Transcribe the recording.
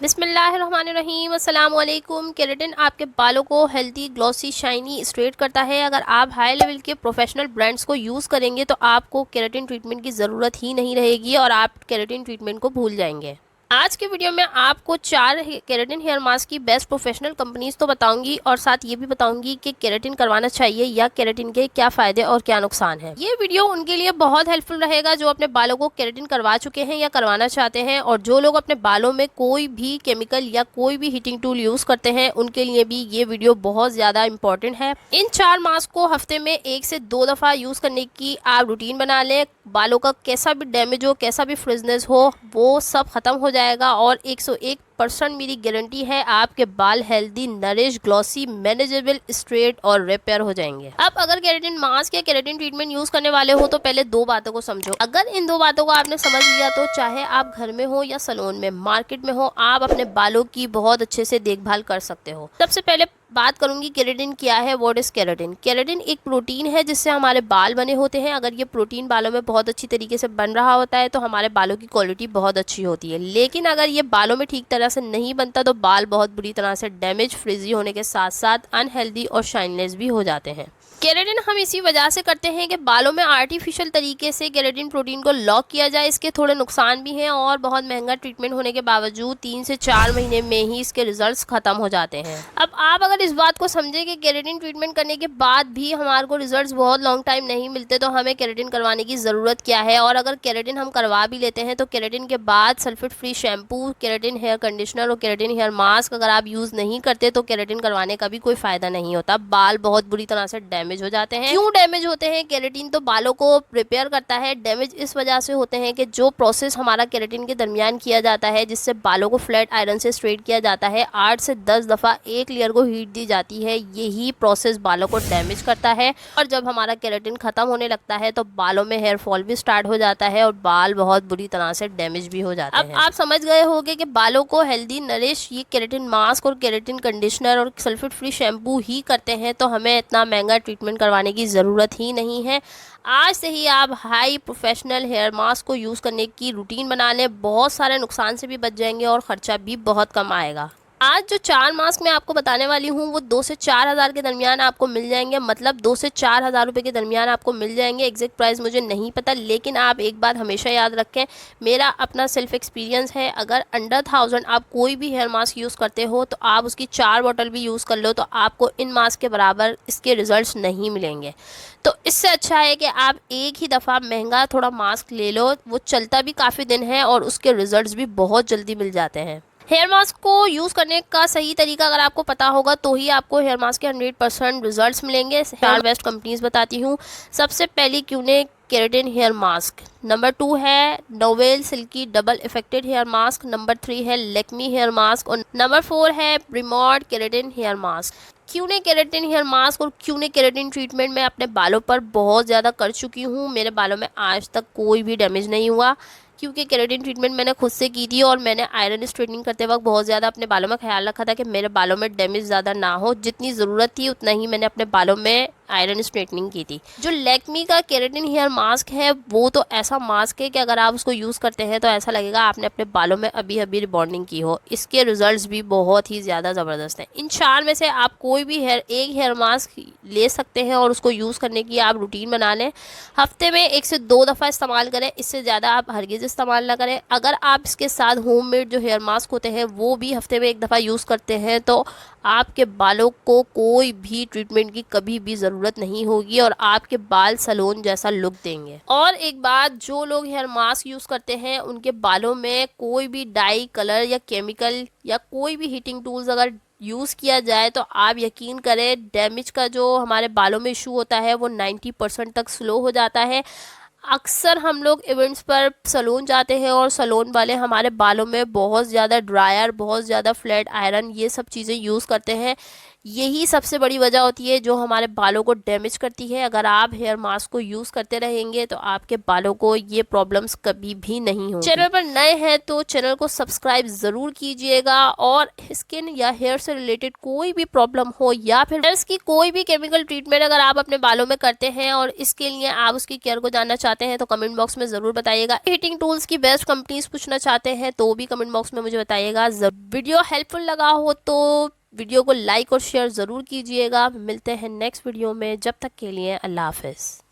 बिस्मिल्लाहिर्रहमानिर्रहीम अस्सलाम वालेकुम। केराटिन आपके बालों को हेल्दी, ग्लॉसी, शाइनी, स्ट्रेट करता है। अगर आप हाई लेवल के प्रोफेशनल ब्रांड्स को यूज़ करेंगे तो आपको केराटिन ट्रीटमेंट की ज़रूरत ही नहीं रहेगी और आप केराटिन ट्रीटमेंट को भूल जाएंगे। आज के वीडियो में आपको 4 केराटिन हेयर मास्क की बेस्ट प्रोफेशनल कंपनीज तो बताऊंगी और साथ ये भी बताऊंगी कि केराटिन करवाना चाहिए या केराटिन के क्या फ़ायदे और क्या नुकसान है। ये वीडियो उनके लिए बहुत हेल्पफुल रहेगा जो अपने बालों को केराटिन करवा चुके हैं या करवाना चाहते हैं, और जो लोग अपने बालों में कोई भी केमिकल या कोई भी हीटिंग टूल यूज़ करते हैं उनके लिए भी ये वीडियो बहुत ज़्यादा इंपॉर्टेंट है। इन 4 मास्क को हफ्ते में 1 से 2 दफ़ा यूज़ करने की आप रूटीन बना लें। बालों का कैसा भी डैमेज हो, कैसा भी फ्रिजनेस हो, वो सब खत्म हो जाएगा और 101% मेरी गारंटी है आपके बाल healthy, nourish, glossy, manageable, straight और रिपेयर हो जाएंगे। अब अगर केराटिन मास्क या केराटिन ट्रीटमेंट यूज करने वाले हो तो पहले 2 बातों को समझो। अगर इन 2 बातों को आपने समझ लिया तो चाहे आप घर में हो या सैलून में, मार्केट में हो, आप अपने बालों की बहुत अच्छे से देखभाल कर सकते हो। सबसे पहले बात करूंगी केराटिन क्या है। What is keratin? केराटिन एक प्रोटीन है जिससे हमारे बाल बने होते हैं। अगर ये प्रोटीन बालों में बहुत अच्छी तरीके से बन रहा होता है तो हमारे बालों की क्वालिटी बहुत अच्छी होती है, लेकिन अगर ये बालों में ठीक तरह से नहीं बनता तो बाल बहुत बुरी तरह से डैमेज, फ्रिजी होने के साथ साथ अनहेल्दी और शाइनलेस भी हो जाते हैं। केराटिन हम इसी वजह से करते हैं कि बालों में आर्टिफिशियल तरीके से केराटिन प्रोटीन को लॉक किया जाए। इसके थोड़े नुकसान भी हैं और बहुत महंगा ट्रीटमेंट होने के बावजूद 3 से 4 महीने में ही इसके रिजल्ट्स खत्म हो जाते हैं। अब आप अगर इस बात को समझे कि केराटिन ट्रीटमेंट करने के बाद भी हमारे को रिजल्ट्स बहुत लॉन्ग टाइम नहीं मिलते तो हमें केराटिन करवाने की ज़रूरत क्या है, और अगर केराटिन हम करवा भी लेते हैं तो केराटिन के बाद sulphate free shampoo, keratin hair conditioner और केराटिन हेयर मास्क अगर आप यूज़ नहीं करते तो केराटिन करवाने का भी कोई फ़ायदा नहीं होता। बाल बहुत बुरी तरह से डैमेज हो जाते हैं। क्यों डैमेज होते हैं? केराटिन तो बालों को रिपेयर करता है। डैमेज इस वजह से होते हैं कि जो प्रोसेस हमारा केराटिन के दरमियान किया जाता है, जिससे बालों को फ्लैट आयरन से स्ट्रेट किया जाता है, 8 से 10 दफ़ा एक लेयर को हीट दी जाती है, यही प्रोसेस बालों को डैमेज करता है। और जब हमारा केराटिन खत्म होने लगता है तो बालों में हेयर फॉल भी स्टार्ट हो जाता है और बाल बहुत बुरी तरह से डैमेज भी हो जाते हैं। अब आप समझ गए होंगे कि बालों को हेल्दी, नरिश ये केराटिन मास्क और केराटिन कंडीशनर और सल्फेट फ्री शैम्पू ही करते हैं, तो हमें इतना महंगा ट्रीटमेंट करवाने की ज़रूरत ही नहीं है। आज से ही आप हाई प्रोफेशनल हेयर मास्क को यूज़ करने की रूटीन बना लें। बहुत सारे नुकसान से भी बच जाएंगे और ख़र्चा भी बहुत कम आएगा। आज जो 4 मास्क मैं आपको बताने वाली हूँ वो 2 से 4 हज़ार के दरमियान आपको मिल जाएंगे। मतलब 2 से 4 हज़ार रुपये के दरमियान आपको मिल जाएंगे। एग्जैक्ट प्राइस मुझे नहीं पता, लेकिन आप एक बात हमेशा याद रखें, मेरा अपना सेल्फ एक्सपीरियंस है, अगर अंडर 1000 आप कोई भी हेयर मास्क यूज़ करते हो तो आप उसकी 4 बॉटल भी यूज़ कर लो तो आपको इन मास्क के बराबर इसके रिजल्ट्स नहीं मिलेंगे। तो इससे अच्छा है कि आप एक ही दफ़ा महंगा थोड़ा मास्क ले लो, वो चलता भी काफ़ी दिन है और उसके रिजल्ट्स भी बहुत जल्दी मिल जाते हैं। हेयर मास्क को यूज़ करने का सही तरीका अगर आपको पता होगा तो ही आपको हेयर मास्क के 100% रिजल्ट्स मिलेंगे। हेयर बेस्ट कंपनीज बताती हूँ। सबसे पहली क्यूने केराटिन हेयर मास्क, नंबर 2 है नोवेल silky double effected hair mask, number 3 है लेक्मी हेयर मास्क और नंबर 4 है ब्रिमॉड केराटिन हेयर मास्क। क्यूने केराटिन हेयर मास्क और क्यूने केराटिन ट्रीटमेंट मैं अपने बालों पर बहुत ज़्यादा कर चुकी हूँ। मेरे बालों में आज तक कोई भी डैमेज नहीं हुआ, क्योंकि केराटिन ट्रीटमेंट मैंने खुद से की थी और मैंने आयरन स्ट्रेटनिंग करते वक्त बहुत ज़्यादा अपने बालों में ख्याल रखा था कि मेरे बालों में डैमेज ज़्यादा ना हो। जितनी ज़रूरत थी उतना ही मैंने अपने बालों में आयरन स्ट्रेटनिंग की थी। जो लैक्मी का केराटिन हेयर मास्क है वो तो ऐसा मास्क है कि अगर आप उसको यूज़ करते हैं तो ऐसा लगेगा आपने अपने बालों में अभी अभी रिबॉन्डिंग की हो। इसके रिजल्ट्स भी बहुत ही ज़्यादा ज़बरदस्त हैं। इन 4 में से आप कोई भी एक हेयर मास्क ले सकते हैं और उसको यूज़ करने की आप रूटीन बना लें। हफ्ते में 1 से 2 दफ़ा इस्तेमाल करें, इससे ज़्यादा आप हरगिज़ इस्तेमाल ना करें। अगर आप इसके साथ होममेड जो हेयर मास्क होते हैं वो भी हफ्ते में 1 दफ़ा यूज़ करते हैं तो आपके बालों को कोई भी ट्रीटमेंट की कभी भी ज़रूरत नहीं होगी और आपके बाल सैलून जैसा लुक देंगे। और एक बात, जो लोग हेयर मास्क यूज़ करते हैं उनके बालों में कोई भी डाई, कलर या केमिकल या कोई भी हीटिंग टूल्स अगर यूज़ किया जाए तो आप यकीन करें डैमेज का जो हमारे बालों में इशू होता है वो 90% तक स्लो हो जाता है। अक्सर हम लोग इवेंट्स पर सैलून जाते हैं और सैलून वाले हमारे बालों में बहुत ज़्यादा ड्रायर, बहुत ज़्यादा फ्लैट आयरन ये सब चीज़ें यूज़ करते हैं। यही सबसे बड़ी वजह होती है जो हमारे बालों को डैमेज करती है। अगर आप हेयर मास्क को यूज़ करते रहेंगे तो आपके बालों को ये प्रॉब्लम्स कभी भी नहीं होंगी। चैनल पर नए हैं तो चैनल को सब्सक्राइब ज़रूर कीजिएगा, और स्किन या हेयर से रिलेटेड कोई भी प्रॉब्लम हो या फिर हेयर्स की कोई भी केमिकल ट्रीटमेंट अगर आप अपने बालों में करते हैं और इसके लिए आप उसकी केयर को जानना चाहते हैं तो कमेंट बॉक्स में ज़रूर बताइएगा। हीटिंग टूल्स की बेस्ट कंपनीज पूछना चाहते हैं तो भी कमेंट बॉक्स में मुझे बताइएगा। वीडियो हेल्पफुल लगा हो तो वीडियो को लाइक और शेयर ज़रूर कीजिएगा। मिलते हैं नेक्स्ट वीडियो में, जब तक के लिए अल्लाह हाफिज़।